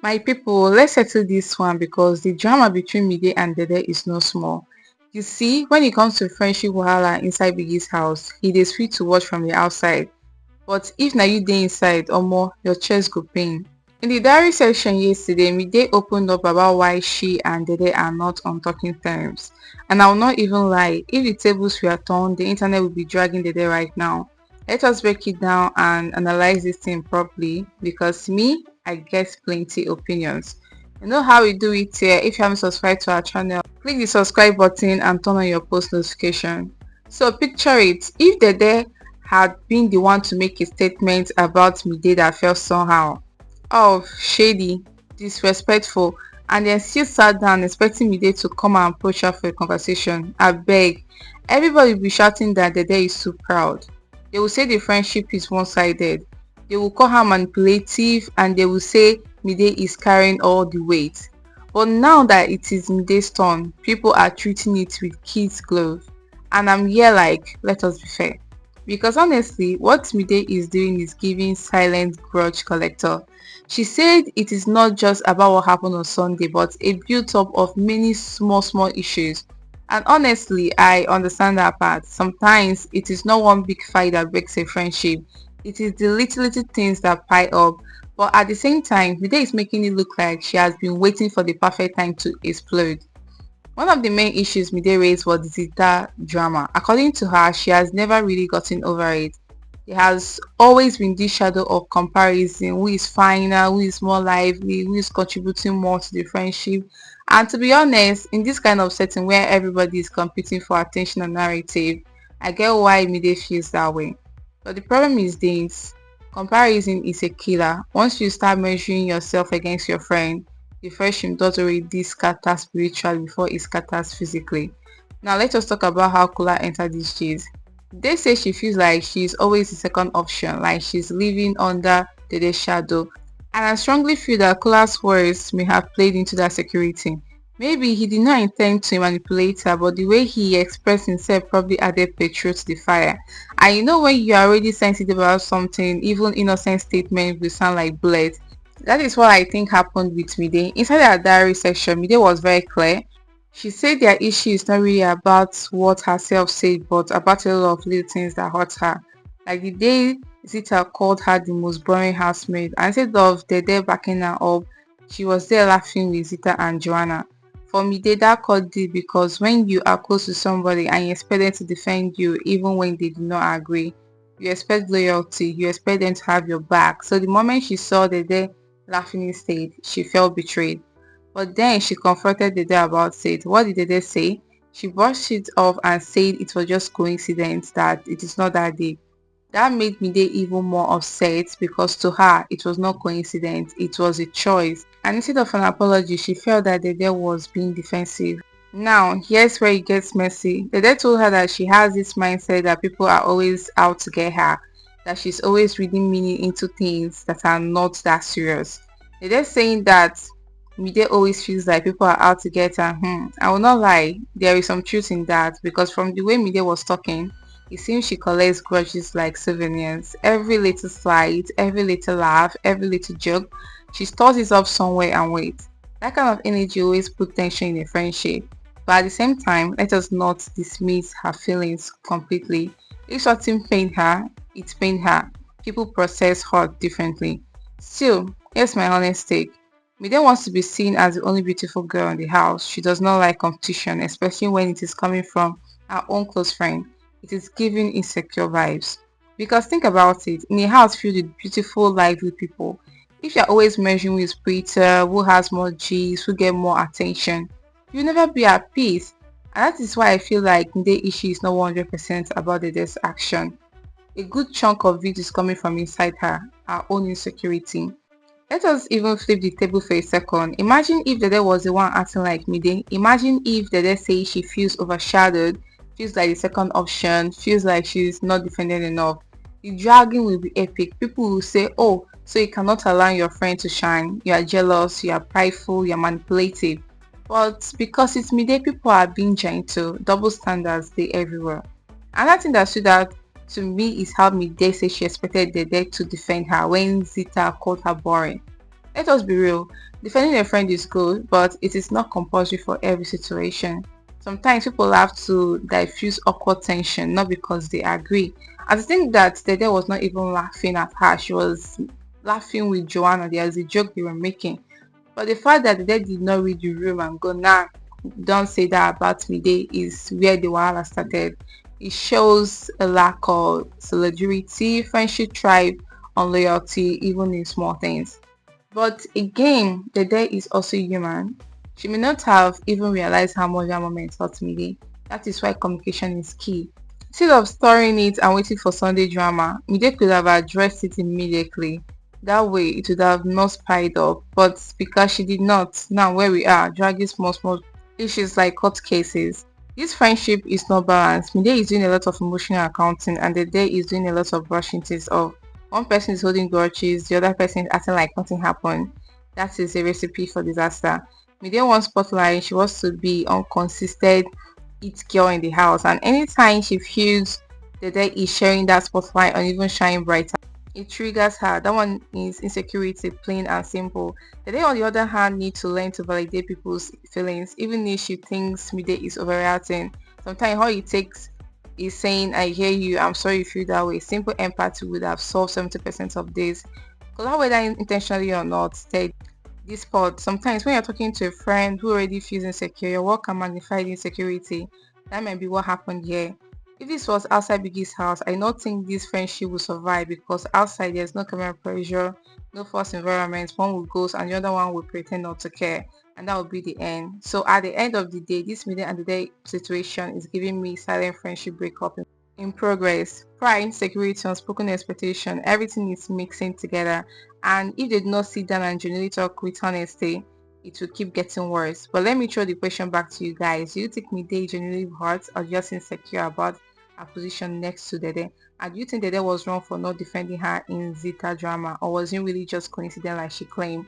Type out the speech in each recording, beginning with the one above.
My people, let's settle this one because the drama between Mide and Dede is no small. You see, when it comes to friendship wahala inside Biggie's house, he is free to watch from the outside. But if na you dey inside, omo, your chest go pain. In the diary section yesterday, Mide opened up about why she and Dede are not on talking terms. And I will not even lie, if the tables were turned, the internet would be dragging Dede right now. Let us break it down and analyze this thing properly because me, I get plenty opinions. You know how we do it here. If you haven't subscribed to our channel, click the subscribe button and turn on your post notification. So picture it, if Dede had been the one to make a statement about Mide that felt somehow of shady, disrespectful, and then still sat down expecting Mide to come and approach her for a conversation. I beg. Everybody will be shouting that Dede is too proud. They will say the friendship is one-sided. They will call her manipulative and they will say Mide is carrying all the weight. But now that it is Mide's turn, people are treating it with kids' glove. And I'm here like, let us be fair. Because honestly, what Mide is doing is giving silent grudge collector. She said it is not just about what happened on Sunday, but a build-up of many small issues. And honestly, I understand that part. Sometimes it is not one big fight that breaks a friendship. It is the little things that pile up. But at the same time, Mide is making it look like she has been waiting for the perfect time to explode. One of the main issues Mide raised was the Zita drama. According to her, she has never really gotten over it. There has always been this shadow of comparison, who is finer, who is more lively, who is contributing more to the friendship. And to be honest, in this kind of setting where everybody is competing for attention and narrative, I get why Mide feels that way. But the problem is this, comparison is a killer. Once you start measuring yourself against your friend, the friendship does already scatter spiritually before it scatters physically. Now let us talk about how Kula entered these G's. They say she feels like she's always the second option, like she's living under Dede's shadow. And I strongly feel that Kula's words may have played into that security. Maybe he did not intend to manipulate her, but the way he expressed himself probably added petrol to the fire. And you know when you are already sensitive about something, even innocent statements will sound like bullets. That is what I think happened with Mide. Inside her diary section, Mide was very clear. She said their issue is not really about what herself said, but about a lot of little things that hurt her. Like the day Zita called her the most boring housemaid, and instead of Dede backing her up, she was there laughing with Zita and Joanna. For me, that cut deep because when you are close to somebody and you expect them to defend you even when they do not agree, you expect loyalty, you expect them to have your back. So the moment she saw Dede laughing instead, she felt betrayed. But then she confronted Dede about it. What did Dede say? She brushed it off and said it was just coincidence, that it is not that deep. That made Mide even more upset because to her it was not coincidence, it was a choice. And instead of an apology, she felt that Dede was being defensive. Now, here's where it gets messy. Dede told her that she has this mindset that people are always out to get her, that she's always reading meaning into things that are not that serious. Dede saying that Mide always feels like people are out to get her. I will not lie, there is some truth in that because from the way Mide was talking, it seems she collects grudges like souvenirs. Every little slight, every little laugh, every little joke, she stores it up somewhere and waits. That kind of energy always puts tension in a friendship. But at the same time, let us not dismiss her feelings completely. If something pained her, it pained her. People process hurt differently. Still, here's my honest take. Mide wants to be seen as the only beautiful girl in the house. She does not like competition, especially when it is coming from her own close friend. It is giving insecure vibes. Because think about it, in a house filled with beautiful, lively people, if you're always measuring who is prettier, who has more G's, who get more attention, you'll never be at peace. And that is why I feel like the issue is not 100% about the desk action. A good chunk of it is coming from inside her, her own insecurity. Let us even flip the table for a second. Imagine if Dede was the one acting like Mide. Imagine if Dede says she feels overshadowed, feels like the second option, feels like she's not defended enough. The dragging will be epic. People will say, oh, so you cannot allow your friend to shine. You are jealous, you are prideful, you are manipulative. But because it's Mide, people are being gentle. Double standards, they everywhere. Another thing that stood out to me is how Mide said she expected Dede to defend her when Zita called her boring. Let us be real, defending a friend is good, but it is not compulsory for every situation. Sometimes people have to diffuse awkward tension, not because they agree. I think that Dede was not even laughing at her, she was laughing with Joanna. There's a joke they were making. But the fact that Dede did not read the room and go, nah, don't say that about me, they is where the wahala started. It shows a lack of solidarity, friendship thrive on loyalty, even in small things. But again, Dede is also human. She may not have even realized how much that moment hurt Mide. That is why communication is key. Instead of storing it and waiting for Sunday drama, Mide could have addressed it immediately. That way, it would have not piled up. But because she did not, now where we are, dragging small issues like court cases. This friendship is not balanced. Mide is doing a lot of emotional accounting and Dede is doing a lot of brushing things off. One person is holding grudges, the other person is acting like nothing happened. That is a recipe for disaster. Mide wants spotlight, she wants to be unconsistent it girl in the house, and anytime she feels the day is sharing that spotlight or even shine brighter, it triggers her. That one is insecurity, plain and simple. The day on the other hand needs to learn to validate people's feelings, even if she thinks Mide is overreacting. Sometimes all it takes is saying, I hear you, I'm sorry you feel that way. Simple empathy would have solved 70% of this. Because whether intentionally or not, this part. Sometimes when you're talking to a friend who already feels insecure, your work can magnify the insecurity. That might be what happened here. If this was outside Biggie's house, I don't think this friendship will survive because outside there's no camera pressure, no forced environment. One will ghost and the other one will pretend not to care, and that will be the end. So at the end of the day, this meeting and the day situation is giving me silent friendship breakup in progress. Pride, insecurity, unspoken expectation, everything is mixing together. And if they do not sit down and genuinely talk with honesty, it will keep getting worse. But let me throw the question back to you guys. Do you think Mide genuinely hurt or just insecure about her position next to Dede? And do you think Dede was wrong for not defending her in Zita drama, or was it really just coincidence like she claimed?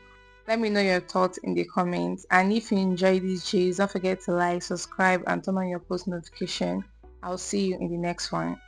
Let me know your thoughts in the comments. And if you enjoyed this gist, don't forget to like, subscribe, and turn on your post notification. I'll see you in the next one.